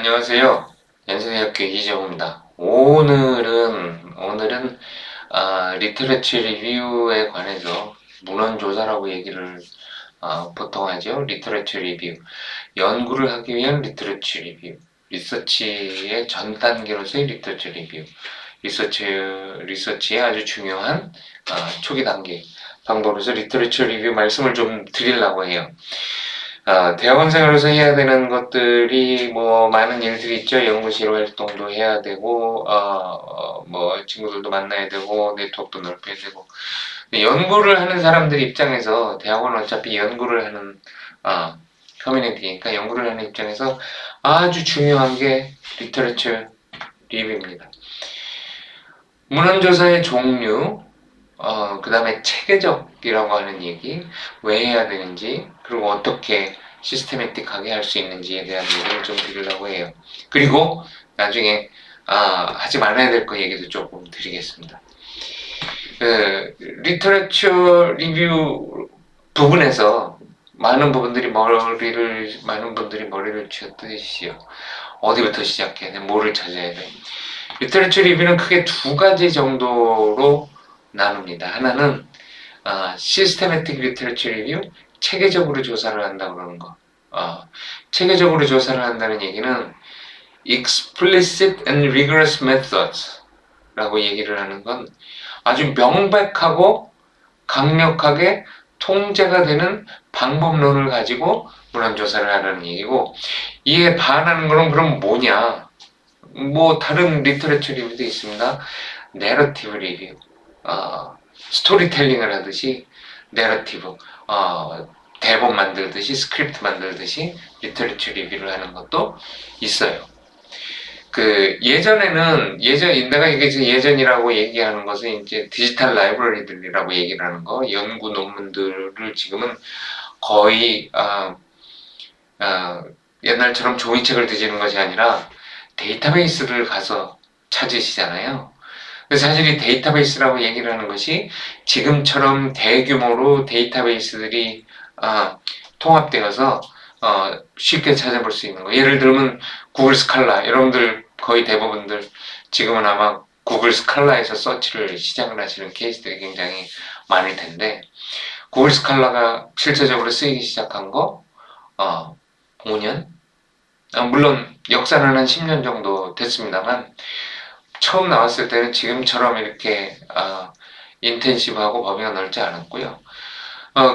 안녕하세요. 연세대학교 이재호입니다. 오늘은 리터러처 리뷰에 관해서 문헌조사라고 얘기를 보통 하죠. 리터러처 리뷰. 연구를 하기 위한 리터러처 리뷰. 리서치의 전 단계로서의 리터러처 리뷰. 리서치의 아주 중요한 초기 단계 방법으로서 리터러처 리뷰 말씀을 좀 드리려고 해요. 대학원 생활에서 해야 되는 것들이 뭐 많은 일들이 있죠. 연구실 활동도 해야 되고, 뭐 친구들도 만나야 되고, 네트워크도 넓혀야 되고. 연구를 하는 사람들 입장에서 대학원은 어차피 연구를 하는 커뮤니티니까 연구를 하는 입장에서 아주 중요한 게 리터러처 리뷰입니다. 문헌조사의 종류, 그 다음에 체계적이라고 하는 얘기, 왜 해야 되는지, 그리고 어떻게 시스테매틱하게 할 수 있는지에 대한 얘기를 좀 드리려고 해요. 그리고 나중에 하지 말아야 될 거 얘기도 조금 드리겠습니다. 리터러처 리뷰 부분에서 많은 분들이 머리를 쥐어뜯으시죠. 어디부터 시작해야 돼? 뭐를 찾아야 돼? 리터러처 리뷰는 크게 두 가지 정도로 나눕니다. 하나는 시스테매틱 리터러처 리뷰, 체계적으로 조사를 한다고 그러는 거. 체계적으로 조사를 한다는 얘기는 explicit and rigorous methods 라고 얘기를 하는 건 아주 명백하고 강력하게 통제가 되는 방법론을 가지고 문헌조사를 하라는 얘기고, 이에 반하는 거는 그럼 뭐냐? 뭐 다른 리터러처 리뷰도 있습니다. 내러티브 리뷰, 스토리텔링을 하듯이 내러티브, 대본 만들듯이 스크립트 만들듯이 리터러처 리뷰를 하는 것도 있어요. 내가 이게 예전이라고 얘기하는 것은 이제 디지털 라이브러리들이라고 얘기를 하는 거, 연구 논문들을 지금은 거의 옛날처럼 종이책을 뒤지는 것이 아니라 데이터베이스를 가서 찾으시잖아요. 사실 이 데이터베이스라고 얘기를 하는 것이 지금처럼 대규모로 데이터베이스들이 통합되어서 쉽게 찾아볼 수 있는 거. 예를 들면 구글 스칼라, 여러분들 거의 대부분들 지금은 아마 구글 스칼라에서 서치를 시작을 하시는 케이스들이 굉장히 많을 텐데, 구글 스칼라가 실제적으로 쓰이기 시작한 거 5년? 물론 역사는 한 10년 정도 됐습니다만, 처음 나왔을 때는 지금처럼 이렇게 인텐시브하고 범위가 넓지 않았고요.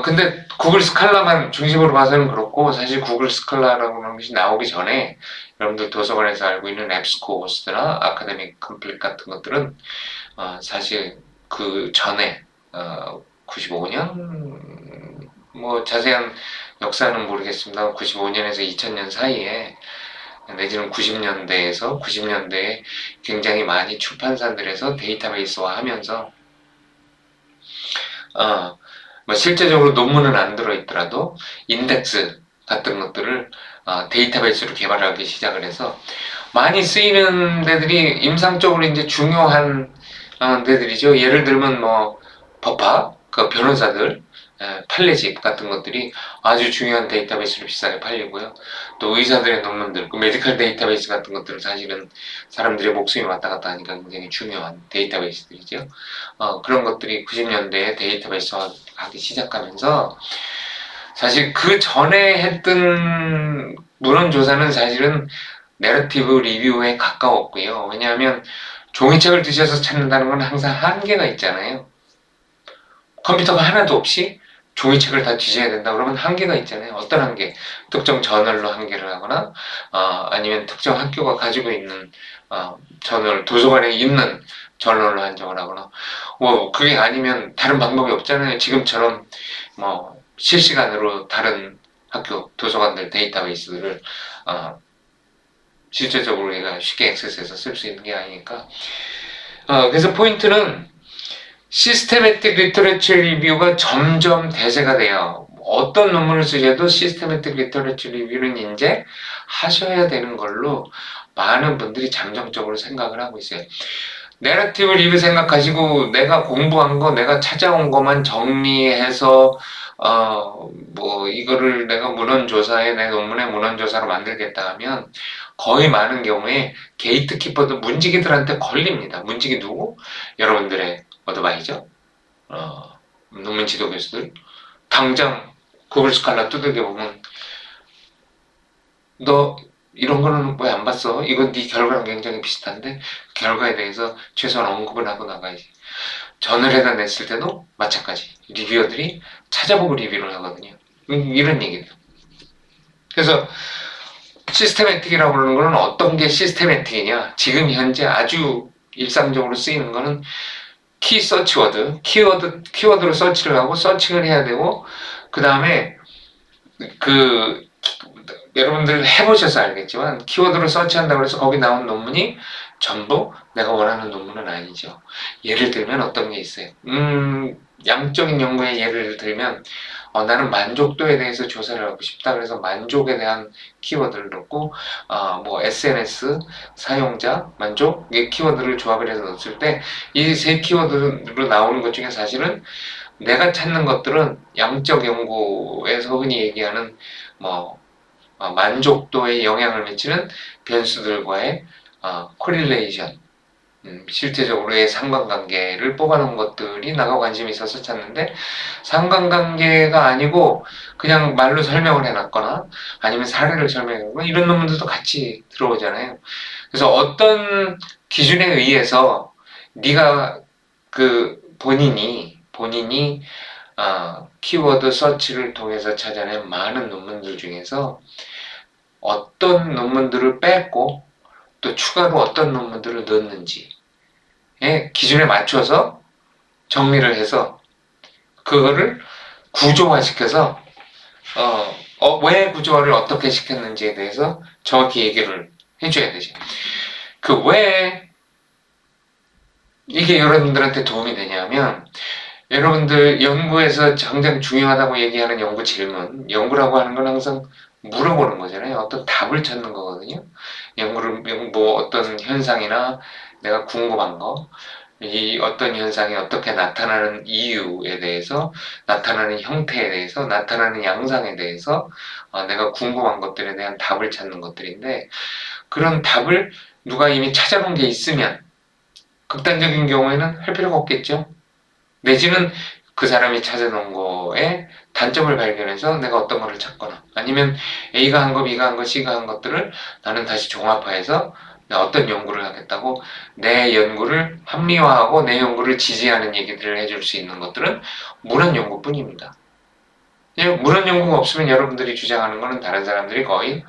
근데 구글 스칼라만 중심으로 봐서는 그렇고, 사실 구글 스칼라라고 하는 것이 나오기 전에 여러분들 도서관에서 알고 있는 앱스코어스나 아카데믹 컴플릿 같은 것들은 사실 그 전에 95년 뭐 자세한 역사는 모르겠습니다. 95년에서 2000년 사이에 내지는 90년대에 굉장히 많이 출판사들에서 데이터베이스화 하면서 뭐 실제적으로 논문은 안 들어있더라도 인덱스 같은 것들을 데이터베이스로 개발하기 시작을 해서 많이 쓰이는 데들이 임상적으로 이제 중요한 데들이죠. 예를 들면 뭐 법학, 그 변호사들, 판례집 같은 것들이 아주 중요한 데이터베이스로 비싸게 팔리고요. 또 의사들의 논문들, 그 메디컬 데이터베이스 같은 것들은 사실은 사람들의 목숨이 왔다 갔다 하니까 굉장히 중요한 데이터베이스들이죠. 그런 것들이 90년대에 데이터베이스화 하기 시작하면서, 사실 그 전에 했던 문헌조사는 사실은 내러티브 리뷰에 가까웠고요. 왜냐하면 종이책을 드셔서 찾는다는 건 항상 한계가 있잖아요. 컴퓨터가 하나도 없이 종이책을 다 뒤져야 된다 그러면 한계가 있잖아요. 어떤 한계? 특정 저널로 한계를 하거나 아니면 특정 학교가 가지고 있는 저널, 도서관에 있는 저널로 한정을 하거나, 뭐 그게 아니면 다른 방법이 없잖아요. 지금처럼 뭐 실시간으로 다른 학교 도서관들 데이터베이스들을 실제적으로 우리가 쉽게 액세스해서 쓸 수 있는 게 아니니까. 그래서 포인트는 시스테매틱 리터러처 리뷰가 점점 대세가 돼요. 어떤 논문을 쓰셔도 시스테매틱 리터러처 리뷰는 이제 하셔야 되는 걸로 많은 분들이 잠정적으로 생각을 하고 있어요. 내러티브 리뷰 생각하시고 내가 공부한 거, 내가 찾아온 것만 정리해서 뭐 이거를 내가 문헌조사에 내 논문에 문헌조사로 만들겠다 하면 거의 많은 경우에 게이트키퍼들 문지기들한테 걸립니다. 문지기 누구? 여러분들의 어드바이저, 논문 지도 교수들. 당장 구글 스칼라 두들겨 보면 너 이런 거는 왜 안 봤어? 이건 네 결과랑 굉장히 비슷한데 결과에 대해서 최소한 언급을 하고 나가야지. 전을에다 냈을 때도 마찬가지. 리뷰어들이 찾아보고 리뷰를 하거든요. 이런 얘기들. 그래서 시스테매틱이라고 그러는 거는 어떤 게 시스테매틱이냐? 지금 현재 아주 일상적으로 쓰이는 거는 키 서치워드, 키워드로 서치를 하고 서칭을 해야 되고, 그 다음에 여러분들 해보셔서 알겠지만 키워드로 서치한다고 해서 거기 나온 논문이 전부 내가 원하는 논문은 아니죠. 예를 들면 어떤 게 있어요. 양적인 연구의 예를 들면 나는 만족도에 대해서 조사를 하고 싶다. 그래서 만족에 대한 키워드를 넣고 뭐 SNS 사용자 만족 이 키워드를 조합을 해서 넣었을 때 이 세 키워드로 나오는 것 중에 사실은 내가 찾는 것들은 양적 연구에서 흔히 얘기하는 뭐 만족도에 영향을 미치는 변수들과의 코릴레이션, 실제적으로의 상관관계를 뽑아놓은 것들이 나가 관심이 있어서 찾는데 상관관계가 아니고 그냥 말로 설명을 해놨거나 아니면 사례를 설명해놓거나 이런 논문들도 같이 들어오잖아요. 그래서 어떤 기준에 의해서 네가 본인이 키워드 서치를 통해서 찾아낸 많은 논문들 중에서 어떤 논문들을 뺐고 또 추가로 어떤 논문들을 넣었는지의 기준에 맞춰서 정리를 해서 그거를 구조화시켜서 왜 구조화를 어떻게 시켰는지에 대해서 정확히 얘기를 해줘야 되죠. 왜 이게 여러분들한테 도움이 되냐면 여러분들 연구에서 당장 중요하다고 얘기하는 연구 질문, 연구라고 하는 건 항상 물어보는 거잖아요. 어떤 답을 찾는 거거든요. 뭐 어떤 현상이나 내가 궁금한 거, 이 어떤 현상이 어떻게 나타나는 이유에 대해서, 나타나는 형태에 대해서, 나타나는 양상에 대해서 내가 궁금한 것들에 대한 답을 찾는 것들인데 그런 답을 누가 이미 찾아본 게 있으면 극단적인 경우에는 할 필요가 없겠죠. 내지는 그 사람이 찾아놓은 거에 단점을 발견해서 내가 어떤 거를 찾거나 아니면 A가 한 거, B가 한 거, C가 한 것들을 나는 다시 종합화해서 어떤 연구를 하겠다고 내 연구를 합리화하고 내 연구를 지지하는 얘기들을 해줄 수 있는 것들은 문헌 연구뿐입니다. 문헌 연구가 없으면 여러분들이 주장하는 거는 다른 사람들이 거의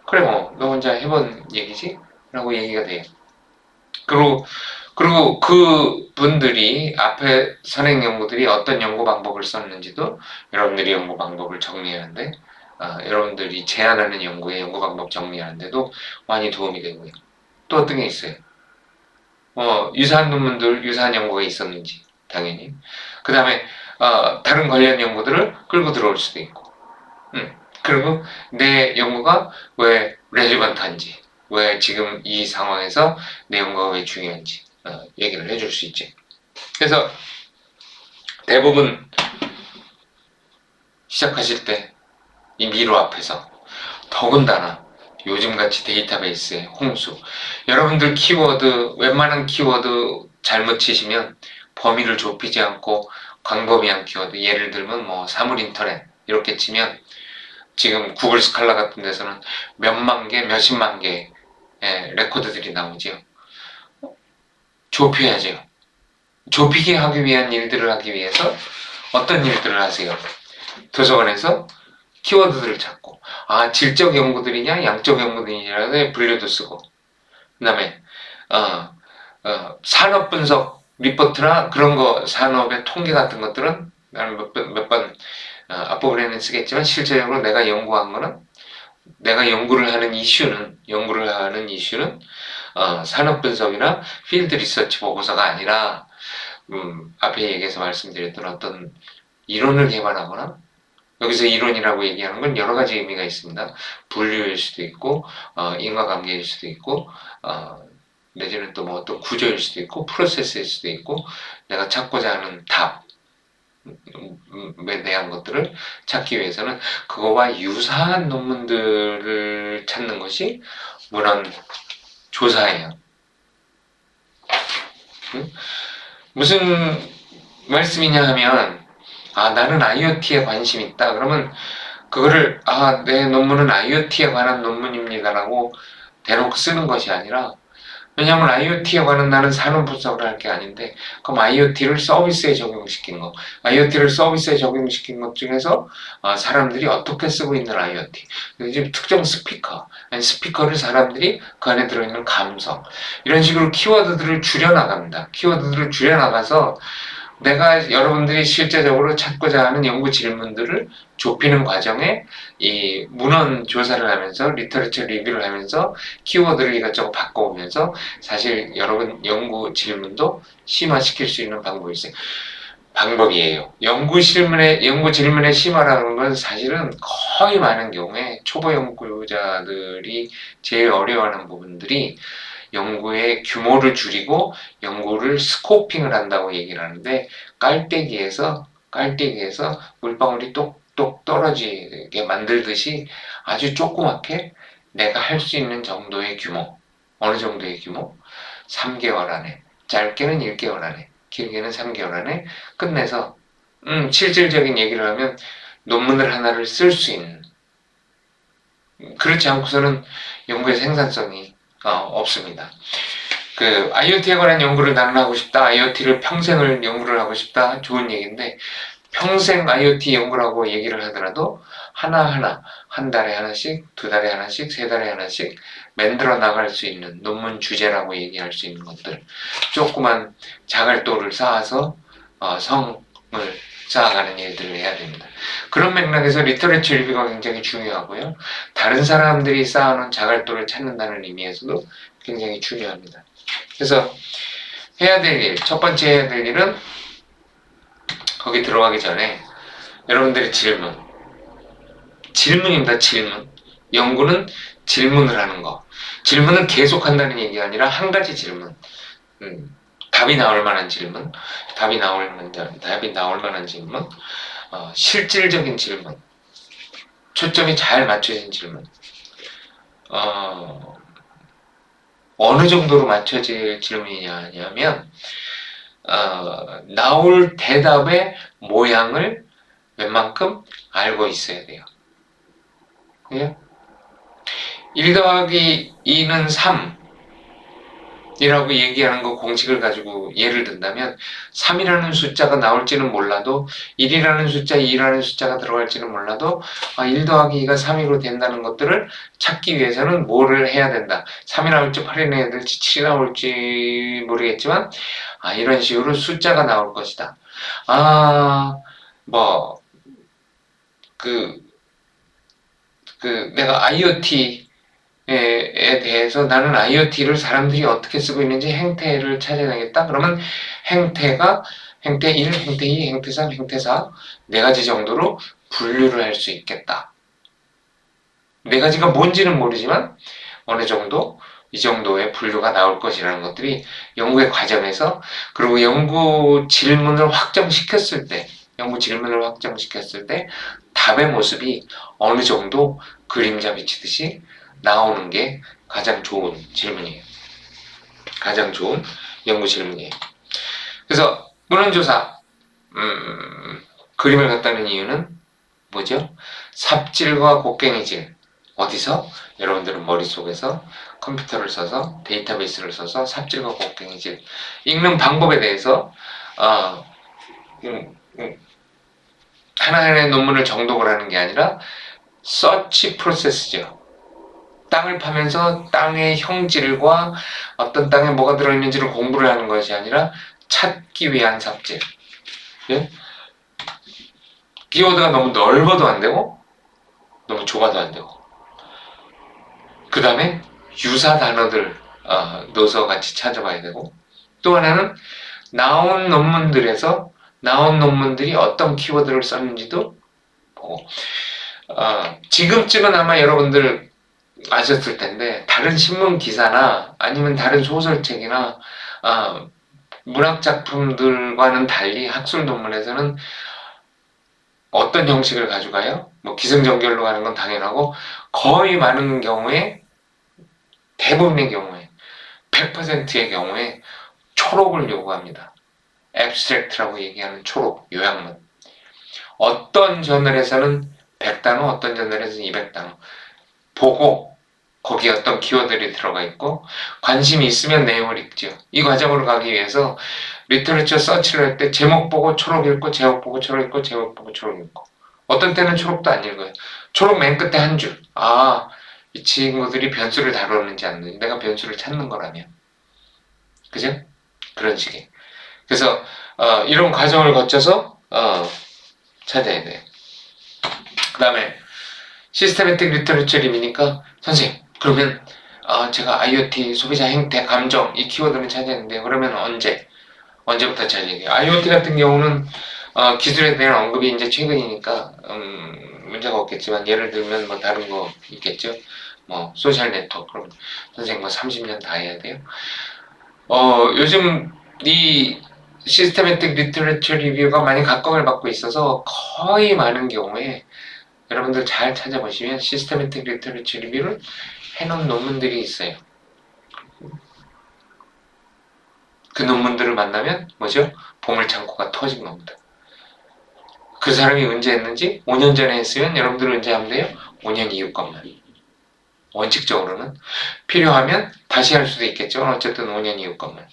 그래 뭐 너 혼자 해본 얘기지? 라고 얘기가 돼요. 그리고 그 분들이 앞에 선행 연구들이 어떤 연구 방법을 썼는지도 여러분들이 연구 방법을 정리하는데 여러분들이 제안하는 연구의 연구 방법 정리하는데도 많이 도움이 되고요. 또 어떤 게 있어요? 유사한 논문들, 유사한 연구가 있었는지 당연히 그 다음에 다른 관련 연구들을 끌고 들어올 수도 있고 그리고 내 연구가 왜 레지던트한지 왜 지금 이 상황에서 내 연구가 왜 중요한지 얘기를 해줄 수 있지. 그래서 대부분 시작하실 때 이 미로 앞에서 더군다나 요즘같이 데이터베이스의 홍수 여러분들 키워드 웬만한 키워드 잘못 치시면 범위를 좁히지 않고 광범위한 키워드 예를 들면 뭐 사물인터넷 이렇게 치면 지금 구글 스칼라 같은 데서는 몇만 개, 몇십만 개의 레코드들이 나오죠. 좁혀야죠. 좁히게 하기 위한 일들을 하기 위해서 어떤 일들을 하세요? 도서관에서 키워드들을 찾고 질적 연구들이냐 양적 연구들이냐의 분류도 쓰고 그 다음에 산업 분석 리포트나 그런 거 산업의 통계 같은 것들은 나는 몇 번 앞부분에는 쓰겠지만 실제적으로 내가 연구한 거는 내가 연구를 하는 이슈는 산업 분석이나 필드 리서치 보고서가 아니라 앞에 얘기해서 말씀드렸던 어떤 이론을 개발하거나 여기서 이론이라고 얘기하는 건 여러 가지 의미가 있습니다. 분류일 수도 있고 인과관계일 수도 있고 내지는 또 뭐 어떤 구조일 수도 있고 프로세스일 수도 있고 내가 찾고자 하는 답 대한 것들을 찾기 위해서는 그거와 유사한 논문들을 찾는 것이 문헌 조사예요. 무슨 말씀이냐 하면, 나는 IoT에 관심 있다. 그러면 그거를 내 논문은 IoT에 관한 논문입니다라고 대놓고 쓰는 것이 아니라, 왜냐하면 IoT에 관한 나는 산업 분석을 할 게 아닌데, 그럼 IoT를 서비스에 적용시킨 거, IoT를 서비스에 적용시킨 것 중에서 사람들이 어떻게 쓰고 있는 IoT, 지금 특정 스피커, 아니 스피커를 사람들이 그 안에 들어있는 감성, 이런 식으로 키워드들을 줄여나갑니다. 키워드들을 줄여나가서 내가 여러분들이 실제적으로 찾고자 하는 연구 질문들을 좁히는 과정에 이 문헌 조사를 하면서 리터러처 리뷰를 하면서 키워드를 이것저것 바꿔오면서 사실 여러분 연구 질문도 심화시킬 수 있는 방법이에요. 연구 질문의 심화라는 건 사실은 거의 많은 경우에 초보 연구자들이 제일 어려워하는 부분들이 연구의 규모를 줄이고 연구를 스코핑을 한다고 얘기를 하는데, 깔때기에서 물방울이 똑똑 떨어지게 만들듯이 아주 조그맣게 내가 할 수 있는 정도의 규모, 어느 정도의 규모? 3개월 안에, 짧게는 1개월 안에, 길게는 3개월 안에 끝내서 실질적인 얘기를 하면 논문을 하나를 쓸 수 있는, 그렇지 않고서는 연구의 생산성이 없습니다. 그 IoT에 관한 연구를 나는 하고 싶다, IoT를 평생을 연구를 하고 싶다, 좋은 얘기인데, 평생 IoT 연구라고 얘기를 하더라도 하나하나 한 달에 하나씩, 두 달에 하나씩, 세 달에 하나씩 만들어 나갈 수 있는 논문 주제라고 얘기할 수 있는 것들, 조그만 자갈도를 쌓아서 성을 쌓아가는 일들을 해야 됩니다. 그런 맥락에서 리터러처 리뷰가 굉장히 중요하고요. 다른 사람들이 쌓아놓은 자갈도를 찾는다는 의미에서도 굉장히 중요합니다. 그래서 해야 될 일, 첫 번째 해야 될 일은 거기 들어가기 전에 여러분들의 질문입니다. 질문. 연구는 질문을 하는 거. 질문을 계속한다는 얘기가 아니라 한 가지 질문. 답이 나올 만한 질문. 답이 나올 만한 질문. 실질적인 질문. 초점이 잘 맞춰진 질문. 어느 정도로 맞춰질 질문이냐면, 나올 대답의 모양을 웬만큼 알고 있어야 돼요. 예? 1 더하기 2는 3 이라고 얘기하는 거 공식을 가지고 예를 든다면, 3이라는 숫자가 나올지는 몰라도 1이라는 숫자, 2라는 숫자가 들어갈지는 몰라도 1 더하기 2가 3으로 된다는 것들을 찾기 위해서는 뭐를 해야 된다. 3이 나올지 8이 나야 될지 7이 나올지 모르겠지만 이런 식으로 숫자가 나올 것이다. 내가 IoT에 대해서 나는 IoT를 사람들이 어떻게 쓰고 있는지 행태를 찾아내겠다. 그러면 행태 1, 행태 2, 행태 3, 행태 4 4가지 정도로 분류를 할 수 있겠다. 4가지가 뭔지는 모르지만 어느 정도 이 정도의 분류가 나올 것이라는 것들이 연구의 과정에서, 그리고 연구 질문을 확정시켰을 때 답의 모습이 어느 정도 그림자 비치듯이 나오는 게 가장 좋은 질문이에요. 가장 좋은 연구 질문이에요. 그래서 문헌조사 그림을 갖다는 이유는 뭐죠? 삽질과 곡괭이질. 어디서? 여러분들은 머릿속에서 컴퓨터를 써서 데이터베이스를 써서 삽질과 곡괭이질 읽는 방법에 대해서 하나하나의 논문을 정독을 하는 게 아니라 서치 프로세스죠. 땅을 파면서 땅의 형질과 어떤 땅에 뭐가 들어있는지를 공부를 하는 것이 아니라 찾기 위한 삽질. 예? 키워드가 너무 넓어도 안 되고 너무 좁아도 안 되고, 그 다음에 유사 단어들 넣어서 같이 찾아봐야 되고, 또 하나는 나온 논문들이 어떤 키워드를 썼는지도 보고, 지금쯤은 아마 여러분들 아셨을 텐데, 다른 신문 기사나 아니면 다른 소설책이나 문학 작품들과는 달리 학술 논문에서는 어떤 형식을 가져가요? 뭐 기승전결로 가는 건 당연하고 거의 많은 경우에 대부분의 경우에 100%의 경우에 초록을 요구합니다. 앱스트랙트라고 얘기하는 초록, 요약문. 어떤 저널에서는 100단어, 어떤 저널에서는 200단어. 보고 거기에 어떤 키워드들이 들어가 있고 관심이 있으면 내용을 읽죠. 이 과정으로 가기 위해서 리터러처 서치를 할 때 제목 보고 초록 읽고 제목 보고 초록 읽고 제목 보고 초록 읽고 어떤 때는 초록도 안 읽어요. 초록 맨 끝에 한 줄. 아, 이 친구들이 변수를 다루는지 안 하는지 내가 변수를 찾는 거라면. 그죠? 그런 식의. 그래서 이런 과정을 거쳐서 찾아야 돼요. 그 다음에 시스테매틱 리터러처 립이니까 선생님 그러면 제가 IoT 소비자 행태 감정 이 키워드는 찾았는데 그러면 언제부터 찾아야 돼요? IoT 같은 경우는 기술에 대한 언급이 이제 최근이니까 문제가 없겠지만 예를 들면 뭐 다른 거 있겠죠. 뭐 소셜 네트워크 그럼 선생님 뭐 30년 다 해야 돼요? 요즘 이 시스테매틱 리터러처 리뷰가 많이 각광을 받고 있어서 거의 많은 경우에 여러분들 잘 찾아보시면 시스테매틱 리터러처 리뷰를 해놓은 논문들이 있어요. 그 논문들을 만나면 뭐죠? 보물창고가 터진 겁니다. 그 사람이 언제 했는지 5년 전에 했으면 여러분들 언제 하면 돼요? 5년 이후 것만. 원칙적으로는 필요하면 다시 할 수도 있겠죠. 어쨌든 5년 이후 것만.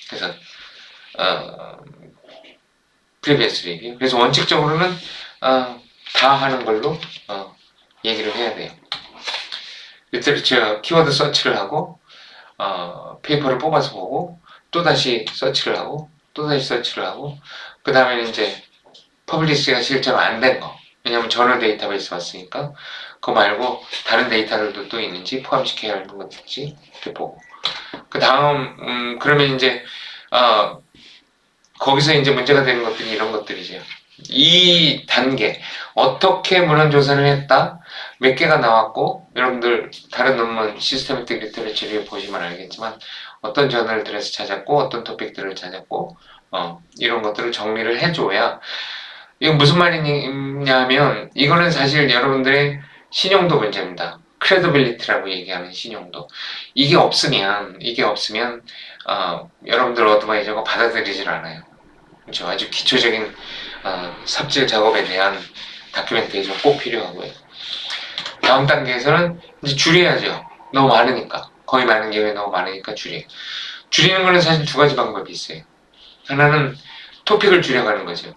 그래서 previous review. 그래서 원칙적으로는 다 하는 걸로 얘기를 해야 돼요. 리터러처 키워드 서치를 하고 페이퍼를 뽑아서 보고 또다시 서치를 하고 또다시 서치를 하고 그 다음에는 이제 퍼블리시가 실제로 안 된 거. 왜냐면 저널 데이터베이스 봤으니까 그거 말고 다른 데이터들도 또 있는지 포함시켜야 하는 것들인지 이렇게 보고 그 다음 그러면 이제 거기서 이제 문제가 되는 것들이 이런 것들이죠. 이 단계 어떻게 문헌 조사를 했다 몇 개가 나왔고 여러분들 다른 논문 시스테매틱 리터러처 리뷰 보시면 알겠지만 어떤 저널들에서 찾았고 어떤 토픽들을 찾았고 이런 것들을 정리를 해줘야 이건 무슨 말이냐면 이거는 사실 여러분들의 신용도 문제입니다. 크레디빌리티라고 얘기하는 신용도. 이게 없으면 여러분들 어드바이저가 받아들이질 않아요. 그렇죠. 아주 기초적인 삽질 작업에 대한 다큐멘테이션 꼭 필요하고요. 다음 단계에서는 이제 줄여야죠. 너무 많으니까. 거의 많은 경우에 너무 많으니까 줄여요. 줄이는 거는 사실 두 가지 방법이 있어요. 하나는 토픽을 줄여가는 거죠.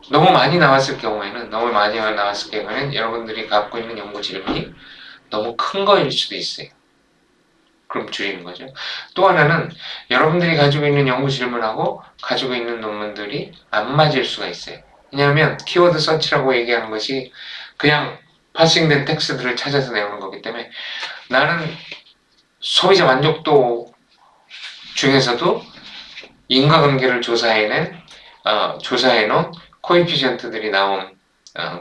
너무 많이 나왔을 경우에는 여러분들이 갖고 있는 연구 질문이 너무 큰 거일 수도 있어요. 그럼 줄이는 거죠. 또 하나는 여러분들이 가지고 있는 연구 질문하고 가지고 있는 논문들이 안 맞을 수가 있어요. 왜냐하면 키워드 서치라고 얘기하는 것이 그냥 파싱된 텍스트들을 찾아서 내오는 거기 때문에 나는 소비자 만족도 중에서도 인과관계를 조사해놓은 코에피션트들이 나온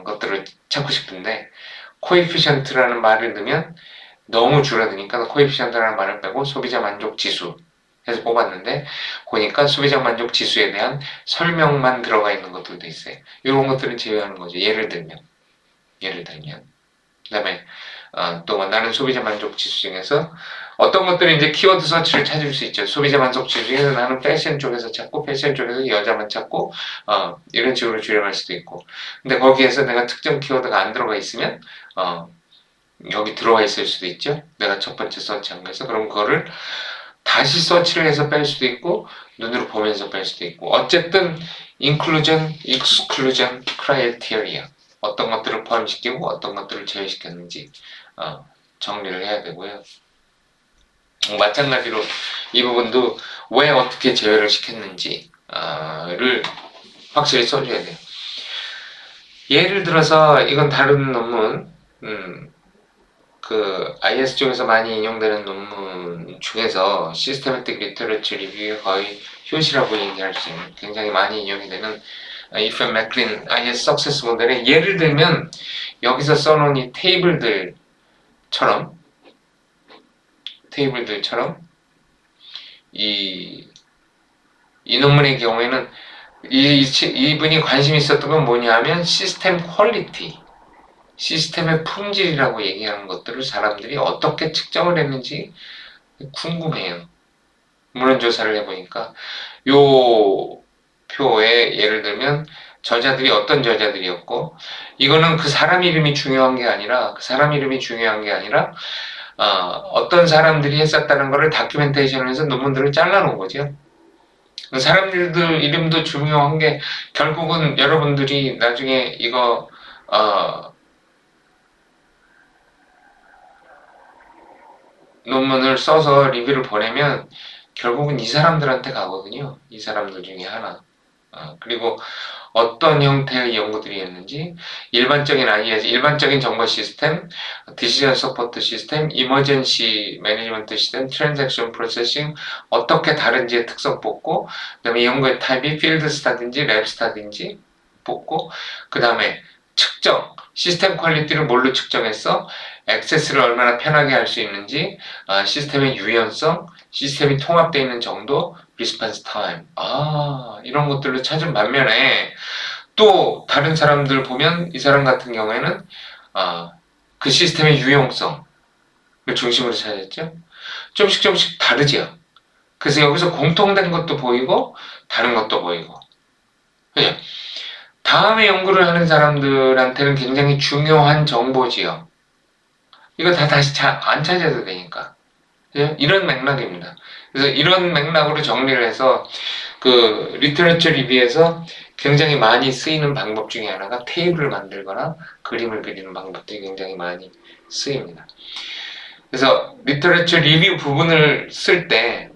것들을 찾고 싶은데 코에피션트라는 말을 넣으면 너무 줄어드니까 코에피션트라는 말을 빼고 소비자 만족 지수 해서 뽑았는데 보니까 소비자 만족 지수에 대한 설명만 들어가 있는 것들도 있어요. 이런 것들은 제외하는 거죠. 예를 들면 그 다음에 또 나는 소비자 만족 지수 중에서 어떤 것들은 이제 키워드 서치를 찾을 수 있죠. 소비자 만족 지수 중에서 나는 패션 쪽에서 찾고 패션 쪽에서 여자만 찾고 이런 식으로 줄여갈 수도 있고 근데 거기에서 내가 특정 키워드가 안 들어가 있으면 여기 들어와 있을 수도 있죠. 내가 첫 번째 서치한 거에서 그럼 그거를 다시 서치를 해서 뺄 수도 있고 눈으로 보면서 뺄 수도 있고 어쨌든 inclusion, exclusion criteria 어떤 것들을 포함시키고 어떤 것들을 제외시켰는지 정리를 해야 되고요. 마찬가지로 이 부분도 왜 어떻게 제외를 시켰는지를 확실히 써줘야 돼요. 예를 들어서 이건 다른 논문 그 IS 쪽에서 많이 인용되는 논문 중에서 시스테매틱 리터러처 리뷰의 거의 효시라고 얘기할 수 있는 굉장히 많이 인용이 되는 이펜 맥클린 IS 석세스 모델의 예를 들면 여기서 써놓은 이 테이블들처럼 이 논문의 경우에는 이분이 관심 있었던 건 뭐냐면 시스템 퀄리티, 시스템의 품질이라고 얘기하는 것들을 사람들이 어떻게 측정을 했는지 궁금해요. 문헌 조사를 해보니까 요 표에 예를 들면 저자들이 어떤 저자들이었고, 이거는 그 사람 이름이 중요한 게 아니라 어떤 사람들이 했었다는 거를 다큐멘테이션을 해서 논문들을 잘라놓은 거죠. 사람들 이름도 중요한 게 결국은 여러분들이 나중에 이거 논문을 써서 리뷰를 보내면 결국은 이 사람들한테 가거든요. 이 사람들 중에 하나. 그리고 어떤 형태의 연구들이 있는지, 일반적인 IS, 일반적인 정보 시스템, 디시전 서포트 시스템, 이머전시 매니지먼트 시스템, 트랜잭션 프로세싱, 어떻게 다른지의 특성 뽑고, 그 다음에 연구의 타입이 필드 스타든지 랩 스타든지 뽑고, 그 다음에 측정, 시스템 퀄리티를 뭘로 측정했어? 액세스를 얼마나 편하게 할 수 있는지, 시스템의 유연성, 시스템이 통합되어 있는 정도, 리스폰스 타임. 이런 것들을 찾은 반면에 또 다른 사람들 보면 이 사람 같은 경우에는 그 시스템의 유용성을 중심으로 찾았죠. 조금씩 다르죠. 그래서 여기서 공통된 것도 보이고 다른 것도 보이고. 그죠? 다음에 연구를 하는 사람들한테는 굉장히 중요한 정보지요. 이거 다 다시 안 찾아도 되니까. 이런 맥락입니다. 그래서 이런 맥락으로 정리를 해서 그 리터러처 리뷰에서 굉장히 많이 쓰이는 방법 중에 하나가 테이블을 만들거나 그림을 그리는 방법들이 굉장히 많이 쓰입니다. 그래서 리터러처 리뷰 부분을 쓸 때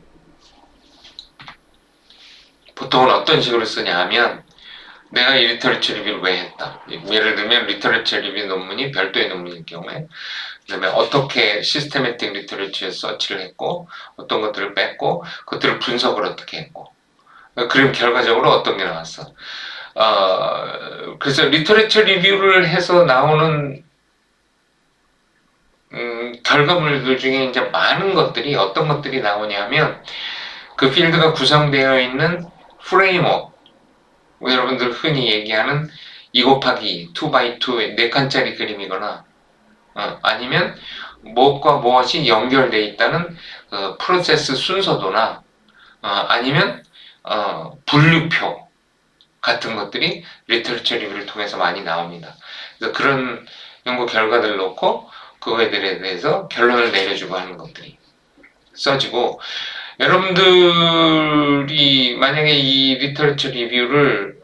보통은 어떤 식으로 쓰냐 하면 내가 이 리터러처 리뷰를 왜 했다. 예를 들면 리터러처 리뷰 논문이 별도의 논문일 경우에 그다음에 어떻게 시스테매틱 리터러처 서치를 했고 어떤 것들을 뺐고 그것들을 분석을 어떻게 했고 그럼 결과적으로 어떤 게 나왔어. 그래서 리터러처 리뷰를 해서 나오는 결과물들 중에 이제 많은 것들이 어떤 것들이 나오냐면 그 필드가 구성되어 있는 프레임워크, 여러분들 흔히 얘기하는 2 곱하기 2x2 4칸짜리 그림이거나 아니면 무엇과 무엇이 연결되어 있다는 프로세스 순서도나 아니면 분류표 같은 것들이 리터러처 리뷰를 통해서 많이 나옵니다. 그래서 그런 연구 결과들을 놓고 그거에 대해서 결론을 내려주고 하는 것들이 써지고, 여러분들이 만약에 이 리터러처 리뷰를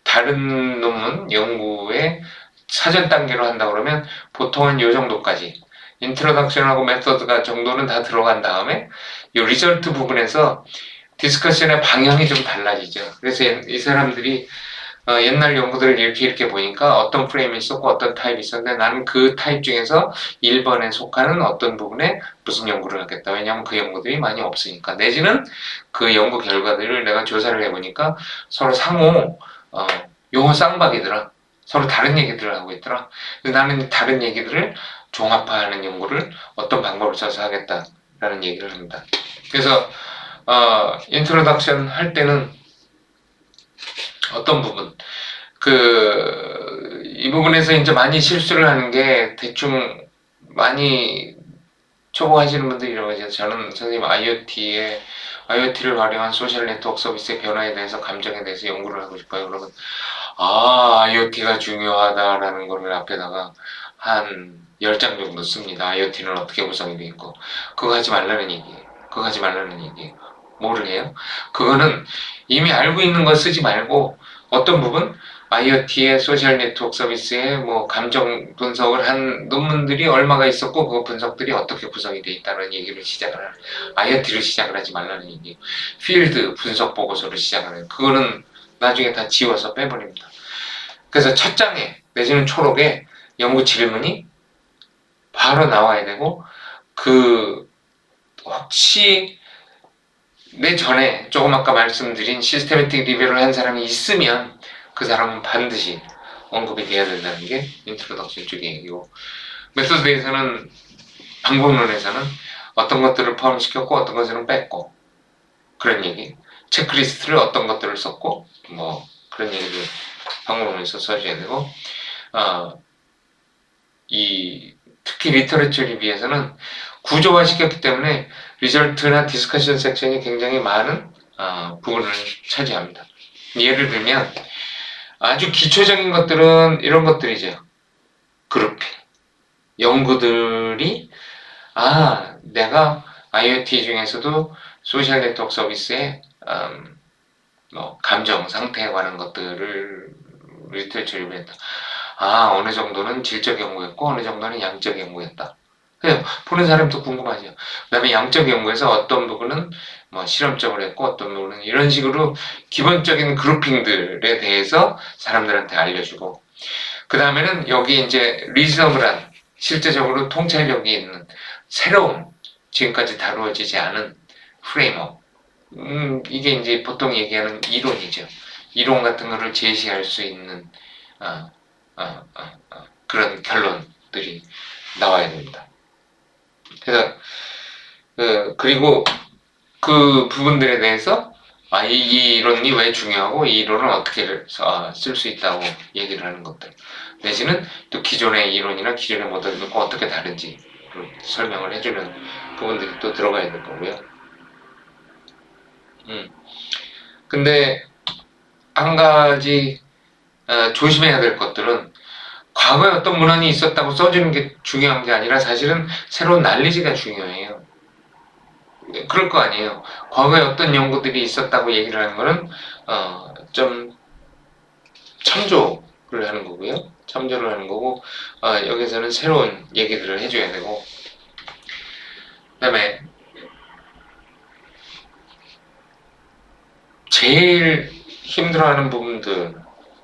다른 논문 연구에 사전 단계로 한다 그러면 보통은 이 정도까지 인트로덕션하고 메서드가 정도는 다 들어간 다음에 이 리절트 부분에서 디스커션의 방향이 좀 달라지죠. 그래서 이 사람들이 옛날 연구들을 이렇게 보니까 어떤 프레임이 있었고 어떤 타입이 있었는데 나는 그 타입 중에서 1번에 속하는 어떤 부분에 무슨 연구를 하겠다. 왜냐하면 그 연구들이 많이 없으니까. 내지는 그 연구 결과들을 내가 조사를 해보니까 서로 상호 용어 쌍박이더라. 서로 다른 얘기들을 하고 있더라. 나는 다른 얘기들을 종합화하는 연구를 어떤 방법을 써서 하겠다라는 얘기를 합니다. 그래서 인트로덕션 할 때는 어떤 부분, 이 부분에서 이제 많이 실수를 하는 게 대충 많이 초보 하시는 분들이라고 하죠. 저는 선생님 IoT를 활용한 소셜 네트워크 서비스의 변화에 대해서 감정에 대해서 연구를 하고 싶어요. 그러면 IoT가 중요하다라는 거를 앞에다가 한 10장 정도 씁니다. IoT는 어떻게 구성이 되어 있고 그거 하지 말라는 얘기예요. 그거 하지 말라는 얘기예요. 뭐를 해요? 그거는 이미 알고 있는 거 쓰지 말고 어떤 부분 IoT의 소셜 네트워크 서비스에 뭐 감정 분석을 한 논문들이 얼마가 있었고 그 분석들이 어떻게 구성이 되어 있다는 얘기를 시작을 하는, IoT를 시작을 하지 말라는 얘기. 필드 분석 보고서를 시작을 해요. 그거는 나중에 다 지워서 빼버립니다. 그래서 첫 장에 내지는 초록에 연구 질문이 바로 나와야 되고 혹시 내 전에 조금 아까 말씀드린 시스테매틱 리뷰를 한 사람이 있으면 그 사람은 반드시 언급이 돼야 된다는 게 인트로덕션 쪽의 얘기고, 메소드에서는 방법론에서는 어떤 것들을 포함시켰고 어떤 것들은 뺐고 그런 얘기. 체크리스트를 어떤 것들을 썼고 뭐 그런 얘기를 방법론에서 써줘야 되고 특히 리터레처 리뷰에서는 구조화 시켰기 때문에 리절트나 디스커션 섹션이 굉장히 많은 부분을 차지합니다. 예를 들면 아주 기초적인 것들은 이런 것들이죠. 그룹핑. 연구들이 내가 IoT 중에서도 소셜 네트워크 서비스의 뭐 감정 상태에 관한 것들을 리터처 리뷰했다. 어느 정도는 질적 연구였고 어느 정도는 양적 연구였다. 그래서 보는 사람도 궁금하죠. 그 다음에 양적 연구에서 어떤 부분은 뭐 실험적으로 했고 어떤 부분은 이런 식으로 기본적인 그룹핑들에 대해서 사람들한테 알려주고, 그 다음에는 여기 이제 리저너블한 실제적으로 통찰력이 있는 새로운 지금까지 다루어지지 않은 프레임워크, 이게 이제 보통 얘기하는 이론이죠. 이론 같은 거를 제시할 수 있는 그런 결론들이 나와야 됩니다. 그래서 그리고 그 부분들에 대해서 이 이론이 왜 중요하고 이 이론을 어떻게 쓸 수 있다고 얘기를 하는 것들, 내지는 또 기존의 이론이나 기존의 모델들과 어떻게 다른지 설명을 해주는 부분들이 또 들어가야 될 거고요. 근데 한 가지 조심해야 될 것들은 과거에 어떤 문헌이 있었다고 써주는 게 중요한 게 아니라 사실은 새로운 난리지가 중요해요. 그럴 거 아니에요. 과거에 어떤 연구들이 있었다고 얘기를 하는 거는 좀 참조를 하는 거고요. 참조를 하는 거고 여기서는 새로운 얘기들을 해줘야 되고, 그 다음에 제일 힘들어하는 부분들,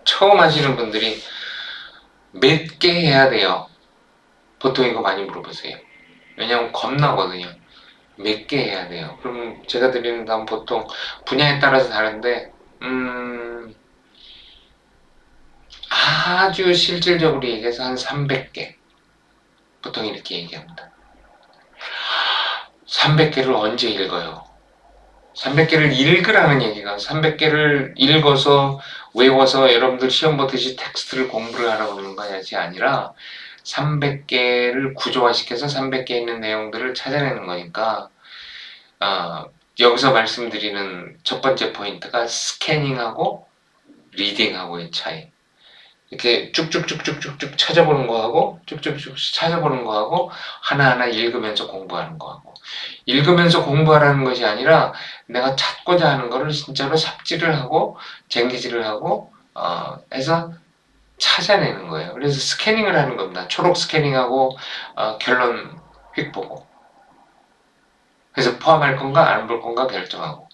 처음 하시는 분들이 몇 개 해야 돼요. 보통 이거 많이 물어보세요. 왜냐면 겁나거든요. 몇 개 해야 돼요. 그럼 제가 드리는 답은 보통 분야에 따라서 다른데 아주 실질적으로 얘기해서 한 300개 보통 이렇게 얘기합니다. 300개를 언제 읽어요? 300개를 읽으라는 얘기가 300개를 읽어서 외워서 여러분들 시험 보듯이 텍스트를 공부를 하라고 그러는 것이 아니라 300개를 구조화시켜서 300개 있는 내용들을 찾아내는 거니까 여기서 말씀드리는 첫 번째 포인트가 스캐닝하고 리딩하고의 차이. 이렇게 쭉쭉쭉쭉쭉쭉 찾아보는 거하고 쭉쭉쭉 찾아보는 거하고 하나하나 읽으면서 공부하는 거하고, 읽으면서 공부하라는 것이 아니라 내가 찾고자 하는 거를 진짜로 삽질을 하고 쟁기질을 하고 해서 찾아내는 거예요. 그래서 스캐닝을 하는 겁니다. 초록 스캐닝하고 결론 휙 보고, 그래서 포함할 건가 안 볼 건가 결정하고,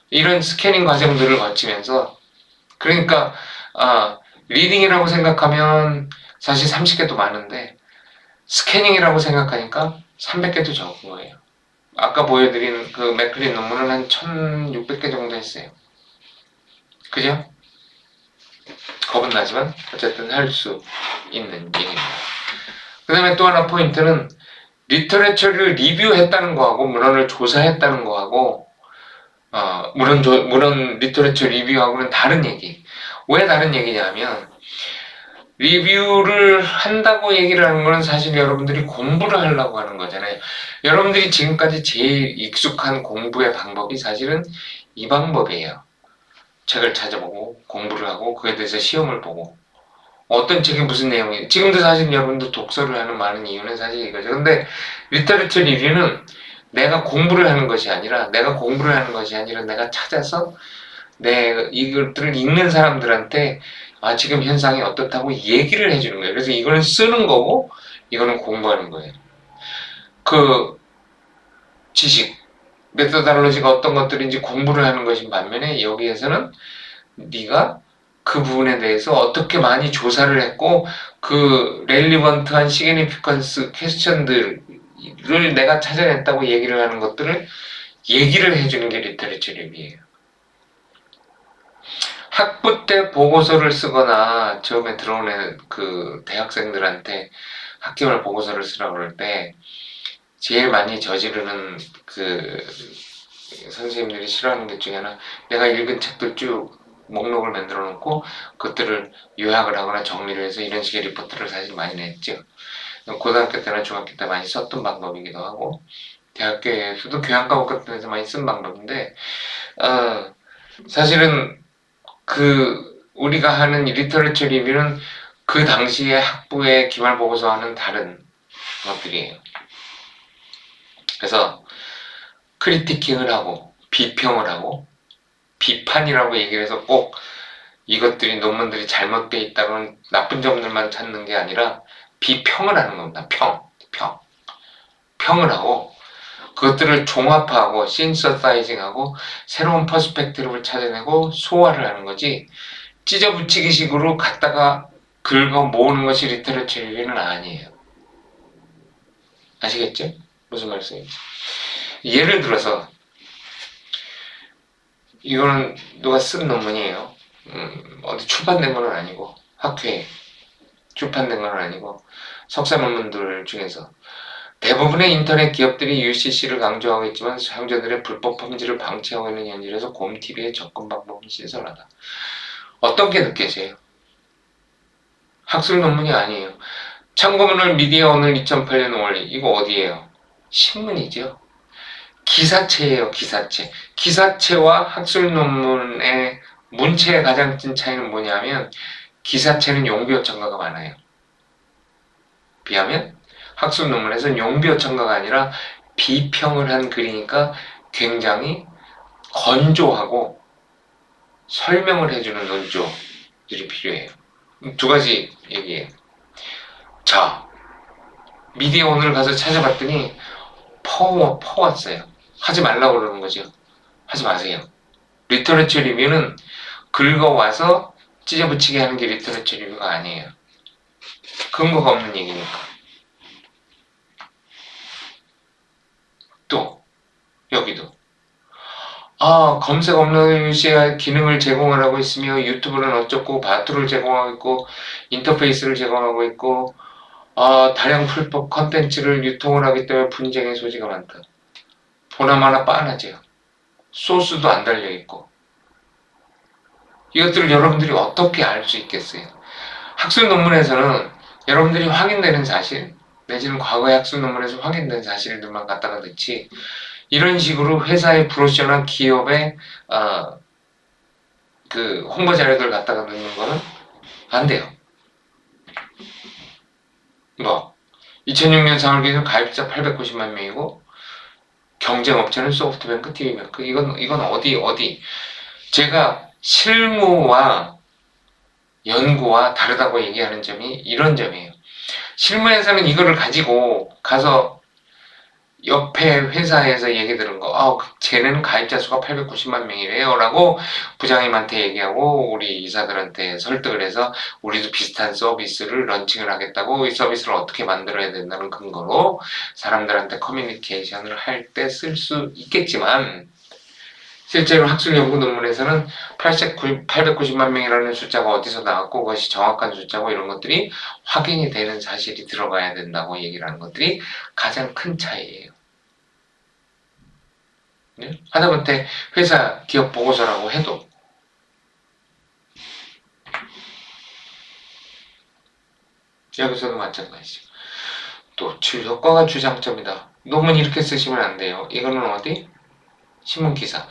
이런 스캐닝 과정들을 거치면서, 그러니까 리딩이라고 생각하면 사실 30개도 많은데 스캐닝이라고 생각하니까 300개도 적은 거예요. 아까 보여드린 그 맥클린 논문은 한 1600개 정도 했어요. 그죠? 겁은 나지만 어쨌든 할 수 있는 얘기입니다. 그 다음에 또 하나 포인트는 리터레처를 리뷰했다는 거하고 문헌을 조사했다는 거하고 문헌 리터레처 리뷰하고는 다른 얘기. 왜 다른 얘기냐면, 리뷰를 한다고 얘기를 하는 거는 사실 여러분들이 공부를 하려고 하는 거잖아요. 여러분들이 지금까지 제일 익숙한 공부의 방법이 사실은 이 방법이에요. 책을 찾아보고 공부를 하고 그에 대해서 시험을 보고 어떤 책이 무슨 내용이, 지금도 사실 여러분들 독서를 하는 많은 이유는 사실 이거죠. 근데 리터레처 리뷰는 내가 공부를 하는 것이 아니라 내가 찾아서 이것들을 읽는 사람들한테 지금 현상이 어떻다고 얘기를 해주는 거예요. 그래서 이거는 쓰는 거고 이거는 공부하는 거예요. 그 지식, 메소달로지가 어떤 것들인지 공부를 하는 것인 반면에 여기에서는 네가 그 부분에 대해서 어떻게 많이 조사를 했고 그 렐리번트한 시그니피컨스 퀘스천들을 내가 찾아냈다고 얘기를 하는 것들을 얘기를 해주는 게 리터레처 리뷰예요. 학부 때 보고서를 쓰거나 처음에 들어오는 그 대학생들한테 학기말 보고서를 쓰라고 그럴 때 제일 많이 저지르는 그 선생님들이 싫어하는 것 중에 하나, 내가 읽은 책들 쭉 목록을 만들어 놓고 그것들을 요약을 하거나 정리를 해서 이런 식의 리포트를 사실 많이 냈죠. 고등학교 때나 중학교 때 많이 썼던 방법이기도 하고 대학교에서도 교양과목 같은 데서 많이 쓴 방법인데 사실은 우리가 하는 이 리터러처 리뷰는 그 당시에 학부의 기말보고서와는 다른 것들이에요. 그래서 크리티킹을 하고 비평을 하고 비판이라고 얘기를 해서 꼭 이것들이 논문들이 잘못되어 있다는 나쁜 점들만 찾는 게 아니라 비평을 하는 겁니다. 평을 하고 그것들을 종합하고 신서사이징하고 새로운 퍼스펙티브를 찾아내고 소화를 하는 거지 찢어붙이기 식으로 갖다가 긁어 모으는 것이 리터러처 리뷰는 아니에요. 아시겠죠? 무슨 말씀인지. 예를 들어서 이거는 누가 쓴 논문이에요. 어디 출판된 건 아니고 학회에 출판된 건 아니고 석사 논문들 중에서 대부분의 인터넷 기업들이 UCC를 강조하고 있지만 사용자들의 불법 펌지를 방치하고 있는 현실에서 곰TV의 접근 방법은 신선하다. 어떤 게 느껴져요? 학술 논문이 아니에요. 참고문을 미디어 오늘 2008년 5월 이거 어디예요? 신문이죠. 기사체예요. 기사체. 기사체와 학술 논문의 문체의 가장 큰 차이는 뭐냐면 기사체는 용비어 첨가가 많아요. 비하면 학술 논문에서는 용비어 첨가가 아니라 비평을 한 글이니까 굉장히 건조하고 설명을 해주는 논조들이 필요해요. 두 가지 얘기예요. 자, 미디어 오늘 가서 찾아봤더니 퍼왔어요. 하지 말라고 그러는 거죠. 하지 마세요. 리터러처 리뷰는 긁어와서 찢어붙이게 하는 게 리터러처 리뷰가 아니에요. 근거가 없는 얘기니까. 또 여기도 검색 업로드 시에 기능을 제공하고 있으며 유튜브는 어쩌고 바투를 제공하고 있고 인터페이스를 제공하고 있고 다량 불법 컨텐츠를 유통을 하기 때문에 분쟁의 소지가 많다. 보나마나 빤하죠. 소스도 안 달려있고 이것들을 여러분들이 어떻게 알 수 있겠어요? 학술 논문에서는 여러분들이 확인되는 사실 내지는 과거의 학술 논문에서 확인된 사실들만 갖다가 넣지 이런 식으로 회사의 브로셔나 기업의 그 홍보 자료들 갖다가 넣는 거는 안 돼요. 2006년 4월 기준 가입자 890만 명이고 경쟁 업체는 소프트뱅크, TV뱅크. 이건 어디 제가 실무와 연구와 다르다고 얘기하는 점이 이런 점이에요. 실무에서는 이거를 가지고 가서 옆에 회사에서 얘기 들은 거, 쟤는 가입자 수가 890만 명이래요 라고 부장님한테 얘기하고 우리 이사들한테 설득을 해서 우리도 비슷한 서비스를 런칭을 하겠다고 이 서비스를 어떻게 만들어야 된다는 근거로 사람들한테 커뮤니케이션을 할 때 쓸 수 있겠지만 실제로 학술 연구 논문에서는 890만 명이라는 숫자가 어디서 나왔고 그것이 정확한 숫자고 이런 것들이 확인이 되는 사실이 들어가야 된다고 얘기를 하는 것들이 가장 큰 차이예요. 네? 하다못해 회사 기업 보고서라고 해도 여기서도 마찬가지죠. 또 효과가 주장점이다. 논문 이렇게 쓰시면 안 돼요. 이거는 어디? 신문기사.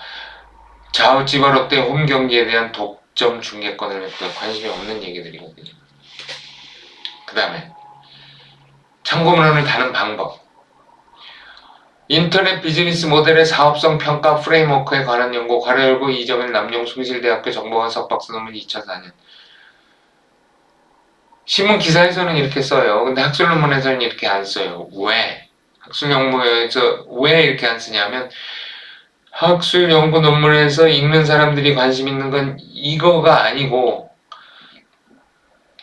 자우지바 롯데 홈 경기에 대한 독점 중계권을 냈던 관심이 없는 얘기들이거든요. 그 다음에 참고문헌을 다는 방법. 인터넷 비즈니스 모델의 사업성 평가 프레임워크에 관한 연구 괄호 열고 이정일 남용 숭실대학교 정보화 석박사 논문 2004년. 신문 기사에서는 이렇게 써요. 근데 학술 논문에서는 이렇게 안 써요. 왜? 학술 연구에서 왜 이렇게 안 쓰냐면 학술 연구 논문에서 읽는 사람들이 관심 있는 건 이거가 아니고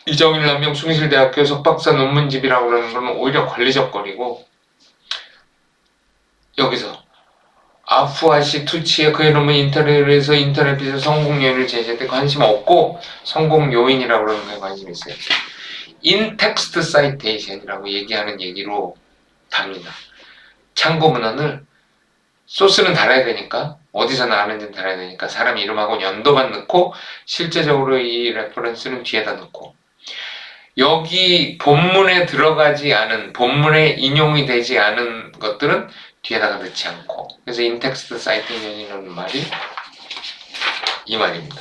이정일 남용 숭실대학교 석박사 논문집이라고 그러는 건 오히려 권리적거리고 여기서 아프아시 투치의 그의 논문 인터넷에서 인터넷 비즈 성공 요인을 제시할 때 관심 없고 성공 요인이라고 그러는 거에 관심이 있어요. 인텍스트 사이테이션이라고 얘기하는 얘기로 답니다. 참고 문헌을 소스는 달아야 되니까, 어디서 나왔는지는 달아야 되니까 사람 이름하고 연도만 넣고 실제적으로 이 레퍼런스는 뒤에다 넣고, 여기 본문에 들어가지 않은, 본문에 인용이 되지 않은 것들은 뒤에다가 넣지 않고, 그래서 인텍스트 사이테이션이라는 말이 이 말입니다.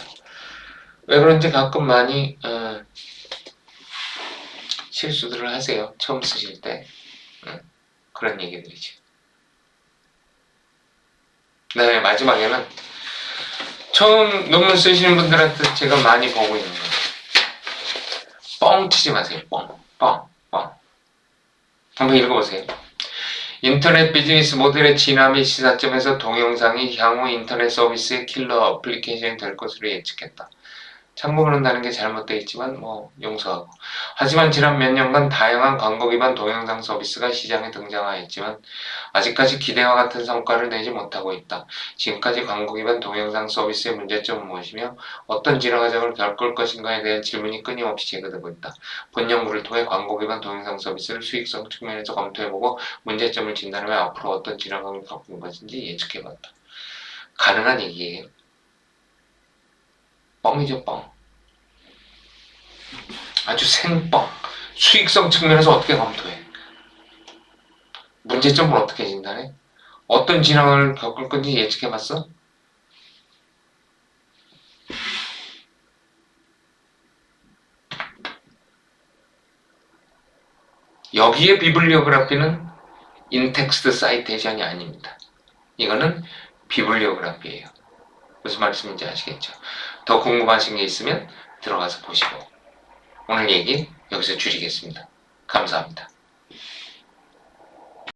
왜 그런지 가끔 많이 실수들을 하세요. 처음 쓰실 때. 그런 얘기들이죠. 네, 마지막에는 처음 논문 쓰시는 분들한테 제가 많이 보고 있는 거예요. 뻥 치지 마세요. 뻥. 한번 읽어보세요. 인터넷 비즈니스 모델의 진화의 시사점에서 동영상이 향후 인터넷 서비스의 킬러 어플리케이션이 될 것으로 예측했다. 참고를 한다는 게 잘못되어 있지만 용서하고. 하지만 지난 몇 년간 다양한 광고 기반 동영상 서비스가 시장에 등장하였지만 아직까지 기대와 같은 성과를 내지 못하고 있다. 지금까지 광고 기반 동영상 서비스의 문제점은 무엇이며 어떤 진화 과정을 겪을 것인가에 대한 질문이 끊임없이 제기되고 있다. 본 연구를 통해 광고 기반 동영상 서비스를 수익성 측면에서 검토해보고 문제점을 진단하며 앞으로 어떤 진화 과정을 겪을 것인지 예측해봤다. 가능한 얘기예요. 뻥이죠, 뻥. 아주 생뻥. 수익성 측면에서 어떻게 검토해? 문제점을 어떻게 진단해? 어떤 진앙을 겪을 건지 예측해봤어? 여기에 비블리오그래피는 인텍스트 사이테이션이 아닙니다. 이거는 비블리오그래피예요. 무슨 말씀인지 아시겠죠? 더 궁금하신 게 있으면 들어가서 보시고 오늘 얘기 여기서 줄이겠습니다. 감사합니다.